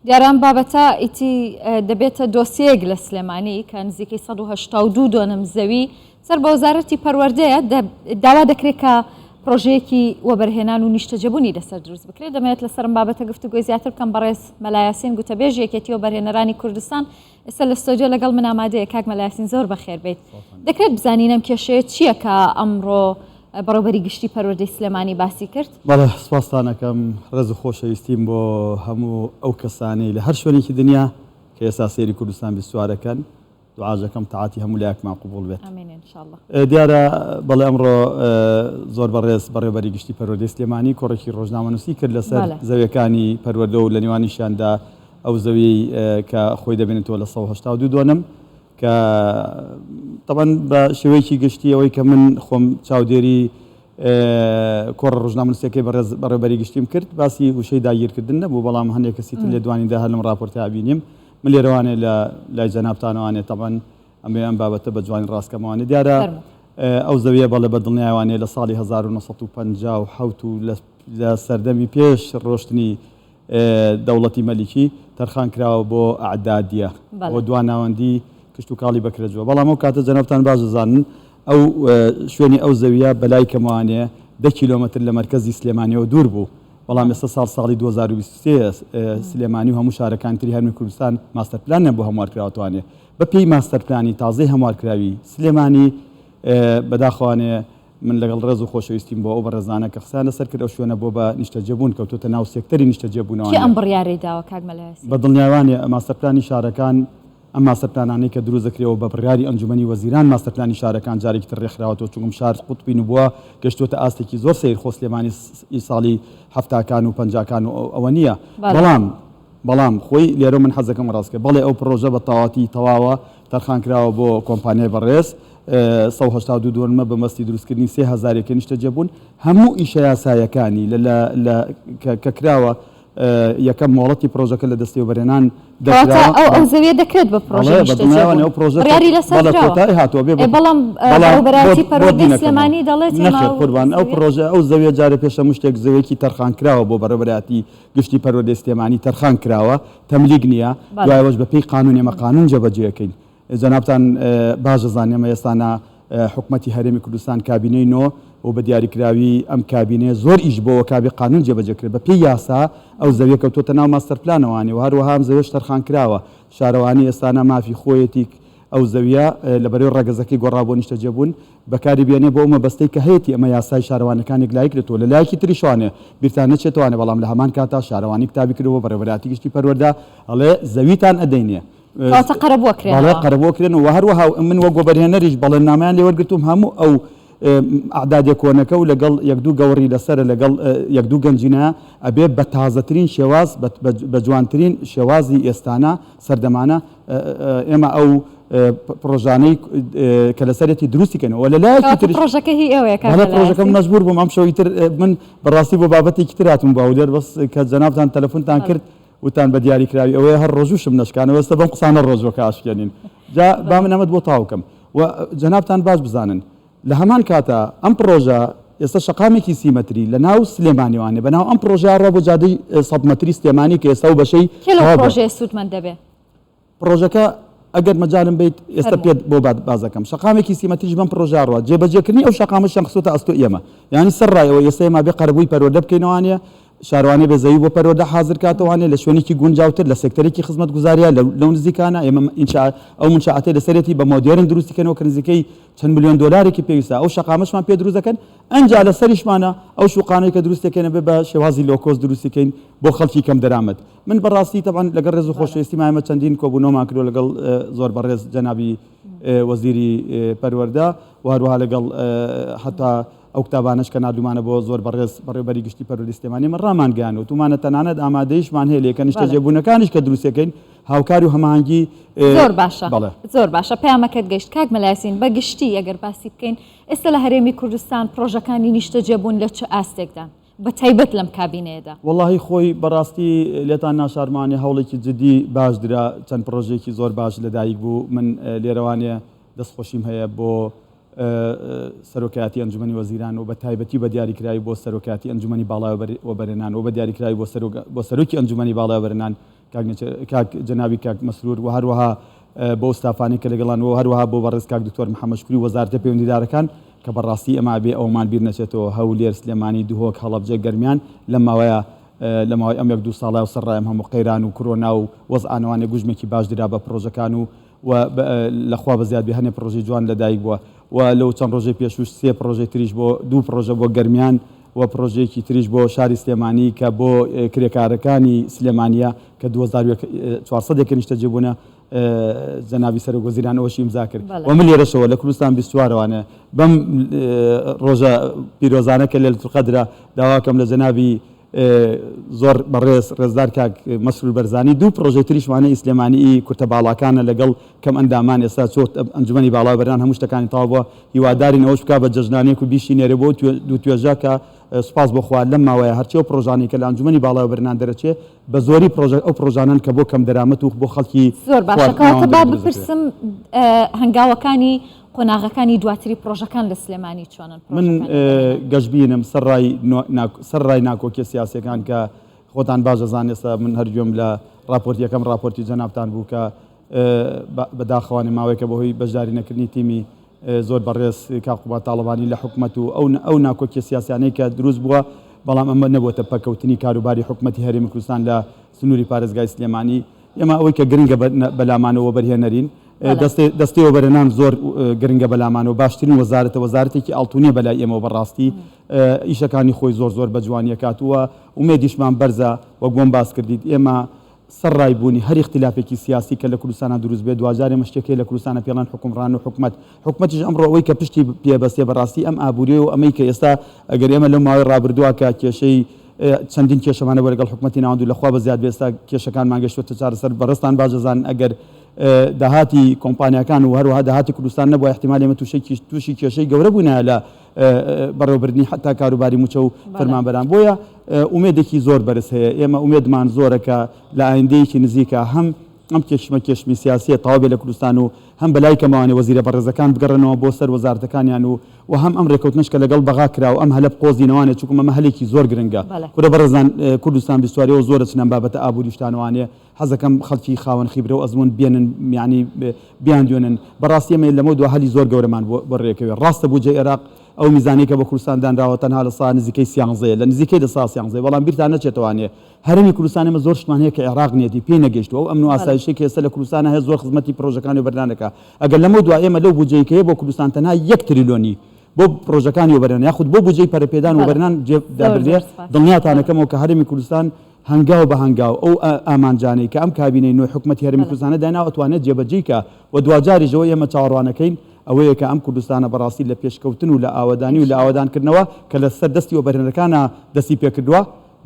دیاران بابەتە ئیتی دەبێتە دۆسیەک لە سلێمانی کە نزیکەی 1970 دۆنم زەوی سەر بە وەزارەتی پەروەردەیە داوا دەکرێت کە پرۆژەیەکی وەبەرهێنان و نیشتەجەبوونی لەسەر دروست بکرێت. دەمەوێت لەسەرم بابەتە گفتوگۆی زیاتر بکەم بەڕێز مەلایاسین گوتەبێژ یەکێتی وەبەرهێنەرانی کوردستان ئێستا لە ستۆدیۆ لەگەڵ من ئامادەیە. کاک مەلایاسین زۆر بەخێر بیت. دەکرێت بزانینم کێشەیە چییە کە ئەمڕۆ بەڕێوەبەری گشتی پەروەردەی سلێمانی باسی کرد؟ بەڵێ سوپاسدانەکەم ڕێز و خۆشەویستیم بۆ هەموو ئەو کەسانەی لە هەر شوێنێکی دنیا کە ئێستا سێری کوردستان بیستوارەکەن دوعاژەکەم تەعاتی هەموو لایەکمان قبوڵ بێت. ئامین ئینشاءالله. دیارە بەڵێ ئەمڕۆ زۆر بەڕێز بەڕێوەبەری گشتی پەروەردەی سلێمانی کۆڕێکی ڕۆژنامەنووسی کرد لەسەر زەویەکانی پەروەردە و لە نێوانیشیاندا ئەو زەویەی کە خۆی دەبێنێتەوە لە 1970 دۆنم کە طبعاً بە شێوەیەکی گشتی ئەوەی کە من خۆم چاودێری کۆڕ ڕۆژنامەنووسیەکەی بەڕێوەبەری گشتیم کرد باسی وشەی داگیرکردن نەبوو، بەڵام هەندێک کەسی تر لێ دوانیدا هەر لەم ڕاپۆرتە بینیم. من لێرەوانێ لە لای جەنابتانەوانێ طبعاً ئەم بابەتە بە جوانی ڕاستکەمەوانێ دیارە ئەو زەویە بەڵێ بە دڵنیاوانێ لە ساڵی 1957 و لە سەردەمی پێش ڕۆشتنی دەوڵەتی مەلیکی تەرخان کراوە بۆ ئەعدادیە بۆ دواناوەندی کشت و کاڵی بەکرێجەوە. بەڵام ئەو کاتە جەنابتان باش دەزانن ئەو شوێنی ئەو زەویە بەلای کەمەوانەیە 10 کیلۆمەتر لە مەرکەزی سلێمانیەوە دوور بوو. بەڵام ئێستا ساڵی 2023 سلێمانی و هەموو شارەکان تری هەرمی کوردستان ماستەر پلان نەبوو هەموارکراوەتوانێ بە پێی ماستەر پلانی تازەی هەموارکراوی سلێمانی بەداخەوانێ من لەگەڵ ڕێز و خۆشەویستیم بۆ ئەو بەڕێزانە کە قسەیان لەسەر کرد ئەو شوێنە بۆ بە نیشتەجەبوون کەوتۆتە ناو سێکتەری نیشتەجێبوونەوە. ئەم بڕیارەی داوە کاک مەلایاسین؟ بە دڵنیاوانێ ماستەر پلانی شارەکان ئەم ماستەر پلانانەی کە دروست دەکرێەوە بە بڕیاری ئەنجومەنی وەزیران ماستەر پلانی شارەکان جارێکی تر ڕێکخراوەتەوە چونکە شار قوتبین و بووە گەشتوتە ئاستێکی زۆر سەیرخۆ سلێمانی ساڵی هەفتاکان و پەنجاکان و ئەوە نییە. بەڵام خۆی لێرە من حەزەکەم ڕاستکە بەڵێ ئەو پرۆژە بە تەواوەتی تەواوە تەرخان کراوە بۆ کۆمپانیای بەڕێز 1970 دۆنمە بە مەستی دروستکردنی 3000 نیشتەجێبوون هەموو ئیشە یاسایەکانی کە کراوە یەکەم مۆڵەتی پرۆژەکە لە دەستی وەبەرهێنان ئەو زەویە دەکرێت بە پرۆژەی لەسەر هاتووە بێ بەڵام بەراتی پەروەردەی سلێمانی دەڵێت قوربان ئەو پرۆژە ئەو زەویە جارە پێشە شتێک زەویەکی تەرخان کراوە بۆ بەڕێوەبەراتی گشتی پەروەردەی سلێمانی تەرخان کراوە تەملیگ نییە دوایەوەش بە پێی قانون ئێمە قانون جێبەجێەکەین. جەنابتان باش دەزانێمە ئێستانە حکومەتی هەرێمی کوردستان کابینەی نۆ و بە دیاریکراوی ئەم کابینێ زۆر ئیش بۆەوە کابی قانون جێبەجێکرێت بە پێی یاسا ئەو زەویە کەوتۆتە ناو ماستەر پلانەوانی و هەروەها ئەم زەویەش تەرخان کراوە شارەوانی ئێستانە مافی خۆیەتی ئەو زەویە لەبەرەوەی ڕێگەزەکەی گۆڕا بۆ نیشتەجێبوون بەکاری بێنێ بۆ ئەمە بەستەی کە هەیەی ئەمە یاسای شارەوانەکانێک لای کرێتەوە لە لایەکی تریشوانێ بیرتان نەچێتوانێ بەڵام لە هەمان کاتا شارەوانی کتابی کردەوە بەڕێوەبەراتی گشتی پەروەردە ئەڵێ زەویتان ئەدەینێ قەرەبووەکرێن و هەروەها من وە گۆبەرهێنەریش بەڵێننامەیان لێ وەرگرتوم هەموو ئەو ئەعدادێ کۆنەکە و لەگەڵ یەکدوو گەوڕی لەسەرە لەگەڵ یەکدوو گەنجینە ئەبێ بە تازەترین شێواز بە جوانترین شێوازی ئێستانە سەردەمانە ئێمە ئەو پرۆژانەی کە لەسەرەتی دروستیکەنەوە لە لایەکی تر پرۆژەکەم مەجبور بووم ئەم شەوی تر من بەڕاستی بۆ بابەتێکی تر هاتووم باولێر بەس کە جەنابتان تەلەفۆنتان کرد وتان بە دیاریکراوی ئەوەیە هەر ڕۆژوشم نشکانەوە ئێستا بەم قسانە ڕۆژوەکە ئاشکێنین جا با من ئەمەد بۆ تاوکەم و جەنابتان باش بزانن لە هەمان کاتە ئەم پرۆژە ئێستا شەقامێکی سیمەتری لە ناو سلێمانیوانێ بەناو ئەم پرۆژە ڕۆ بۆ جادەی 100 مەتری سلێمانی کە ئێستا و بەشەی پرۆژێ سوودمەند دەبێت پرۆژەکە ئەگەر مەجالم بیت ئێستا پێت بۆ بازەکەم شەقامێکی سیمەتریش بەم پرۆژە ڕوە جێبەجێکردنی ئەو شەقامە شەخصۆتە ئەستۆ ئێمە یعنی سەرڕایەوە ئێستا ئێمە بێ قەرەبووی پەروەردە بکەینەوانە شارەوانی بێزەوی بۆ پەروەردە حاضر کاتەوانێ لە شوێنێکی گونجاوتر لە سێکتەرێکی خزمەت گوزاریە لەو نزیکانە ئێمە ئەو منشاعاتەی لەسەرەتی بە مۆدێرن دروستیکەنەوە کە نزیکەی چەند ملیۆن دۆلارێکی پێویستە ئەو شەقامەشمان پێ دروست دەکەن ئەنجا لەسەریشمانە ئەو شوقانەی کە دروستەکەنە بێ بە شێوازی لۆکۆس دروستیکەین بۆ خەڵکی کەم دەرامەت. من بەڕاستی تەبان لەگەڵ ڕێز و خۆشەویستیمان ئێمە چەندین کۆبوونەوەمان کردو لەگەڵ زۆر بەڕێز جەنابی وەزیری پەروەردە و هەروەها لەگەڵ هەتا ئەو کتابانش کە نردومانە بۆ زۆر بەڕێز بەڕێوەبەری گشتی پەروەردەی سلێمانی من ڕامانگەیان و تومانە تەنانەت ئامادەیشمان هەیە لێکە نیشتەجێبوونەکانیش کە دروستەکەین هاوکاری و هەماهەنگی زۆر باشە زۆر باشە پەیامەکەت گەیشت کاک مەلایاسین بە گشتی ئەگەر باسی بکەین ئێستا لە هەرێمی کوردستان پرۆژەکانی نیشتەجێبوون لە چه ئاستێکدان بە تایبەت لەم کابینەیەدا؟ وەڵاهی خۆی بەڕاستی لێتان ناشارمانێ هەوڵێکی جدی باش درا چەند پرۆژێکی زۆر باش لەدایک بوو من لێرەوانێ دەستخۆشیم هەیە بۆ سەرۆکایەتی ئەنجومەنی وەزیران و بە تایبەتی بە دیاریکراوی بۆ سەرۆکایەتی ئەنجومەنی باڵای وەبەرهێنان و بە دیاریکراوی بۆ سەرۆکی ئەنجومەنی باڵای وەبەرهێنان کاک جنابی کاک مەسرور و هەروەها بۆ ئستافانی کە لەگەڵان و هەروەها بۆ بەڕێز کاک دکتۆر محەممەد شکوری وەزارەتە پەیوەندیدارەکان کە بەڕاستی ئەما بێ ئەومان بیر نەچێتەوە هەولێر سلێمانی دوهۆک هەڵەبجە گەرمیان لەم ماوەیە لەماوەی ئەم 1-2 ساڵای و سەرڕای ئەم هەموو قەیران و کۆرۆنا و وەزعانەوانێ گوژمێکی باش درا بە پرۆژەکان و لەخوا بە زیاد هەنێ پرۆژەی جوان لەدایک بووە و لەو چەند ڕۆژەی پێشوش 3 پرۆژەی تریش بۆ 2 پرۆژە بۆ گەرمیان و پرۆژەیەکی تریش بۆ شاری سلێمانی کە بۆ کرێکارەکانی سلێمانیە کە 2400 نیشتە جێبوونە جەنابی سەرۆکوەزیران ئەوەشی ئیمزا کرد و من لێرەشەوە لە کوردستان 24وانە بەم ڕۆژە پیرۆزانە کە لەیلەتول قەدرە داواکەم لە جەنابی زۆر بەڕێز ڕێزدار کاک مەسرور بەرزانی 2 پرۆژەی تریشوانە ئیسلێمانی کورتە باڵاکانە لەگەڵ کەم ئەندامان ئێستا چۆت ئەنجومەنی باڵاوبەران هەموو شتەکانی تەواو بووە هیوادارین ئەوەش بکا بە جەژنانێک و بیشی نێرە بۆ دوو توێژە کە سوپاس بۆ خوا لەم ماوەیە هەرچی ئەو پرۆژانەی کە لە ئەنجومەنی باڵاوبەران دەرەچێت بە زۆری ئەو پرۆژانن کە بۆ کەم دەرامەت و بۆ خەڵکی زۆر باشەکەواتە با بپرسم هەنگاوەکانی قۆناغەکانی دواتری پرۆژەکان لە سلێمانی چۆنن من گەشتبینم سەرڕای ناکۆکیە سیاسیەکان کە خۆتان باش دەزانن ئێستا من هەرگوێم لە راپۆرتیەکەم راپۆرتی جەنابتان بوو کە بەداخەوانی ماوەیەکە بەهۆی بەشداری نەکردنی تیمی زۆر بەڕێز کاقوبات تاڵبانی لە حکوومەت و ئەو ناکۆکیە سیاسیانەی کە دروست بووە بەڵام ئەمە نەبووتە پەکەوتنی کاروباری حکوومەتی هەرێمی کوردستان لە سنووری پارێزگای سلێمانی ئێمە ئەوەی کە گرنگە بەلامانەوە بەرهێنەرین دەستەوە بەرهێنان زۆر گرنگە بەلامانەوە باشترین وەزارەتێکی ئاڵتونیە بەلای ئێمەوە بەڕاستی ئیشەکانی خۆی زۆر بە جوانیە کاتووە ومێدیشمان بەرزە وەک بۆم باس کردیت ئێمە سەرڕای بوونی هەر اختلافێکی سیاسی کە لە کوردستانە دروست بێت دوجارێ مشتێکی لە کوردستانە پێڵان حکومڕان و حکومەتیش ئەمڕۆ ئەوەی کە پشتی پێبەستێ بەڕاستی ئەم ئابووری و ئەمەی کە ئێستا ئەگەر ئێمە لەو ماوەی ڕابردووە کە کێشەی چەندین کێشەمانە وەرەگەڵ حکومەتی ناوەندوو لەخوا بە زیاد بێستا کێشەکانمان گەشتوتە چارەسەر بەڕستان باش دەزان ئەگەر داهاتی کۆمپانیەکان و هەروەها داهاتی کوردستان نەبووە احتیمال ئێمە تووشی کێشەی گەورە بوونایە لە بەڕێوەبردنی حتا کاروباری موچە و فەرمانبەران بۆیە ئومێدێکی زۆر بەرز هەیە ئێمە ئومێدمان زۆرە کە لە ئایندەیەکی نزیکە هەم ئەم کێشمی سیاسیە تەواو بێت لە کوردستان و هەم بەلای کەماوانێ وەزیرە بەڕێزەکان بگەڕێنەوە بۆ سەر وەزارەتەکانیان و هەم ئەم ڕێکەوتنش کە لەگەڵ بەغا کرا و ئەم هەلە قۆزینەوانێت چونکە ئەمە هەلێکی زۆر گرنگە کورە بەڕێزان کوردستان 22 زۆرە چنەم بابەتە ئابووری شتانوانێ حەزەکەم خەڵکی خاوەن خیبرە و ئەزمون بێنن یعنی بیان دوێنن بەڕاستی ئێمە لەمە دو هەلی زۆر گەورەمان بۆ ڕێکەوێ ڕاستە بوجێ عێراق ئەو میزانی کە بە کوردستان دانراوە تەنها لە ساڵ نزیکەی 13 لە نزیکەی لە ساڵ 13 بەڵام بیرتان نەچێتوانێ هەرێمی کوردستان ئێمە زۆر شتمان هەیە کە عێراق نیەتی پێی نەگەیشتووە و ئەمن و ئاسایشی کە ئێستا لە کوردستان هەیە زۆر خزمەتی پرۆژەکانی و بەرنانەکە ئەگەر لەمە دوای ئێمە لەو بودجەیە کە هەیە بۆ کوردستان تەنها 1 تریلیۆنی بۆ پرۆژەکانی وبەرهێنان یاخود بۆ بودجەی پەرەپێدان و بەرهێنان دابردێ دڵنیاتانەکەمەوە کە هەرێمی کوردستان هەنگاو بە هەنگاو ئەو ئامانجانەی کە ئەم کابینەی نوێی حکوومەتی هەرێمی کوردستانە دانا ئەتوانێت جێبەجێیکە و دوجاریشەوە ئێمە چاوەڕوانەکەین ئەوەیە کە ئەم کوردستانە بەڕاستی لە پێشکەوتن و لە ئاوەدانی و لە ئاوەدانکردنەوە کە لە سەر دەستی وەبەرهێنەرەکانە دەستی پێکردووە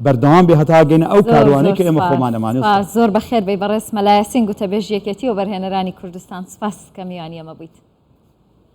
بەردەوام بێ هەتا گەینە ئەو کاروانەی کە ئێمە خۆمانەمانێت زۆر بەخێر بێ بەڕێز مەلایەسین گوتە بێژیەکەتی و بەرهێنەرانی کوردستان سپاس کە میوانی ئەمە بوویت.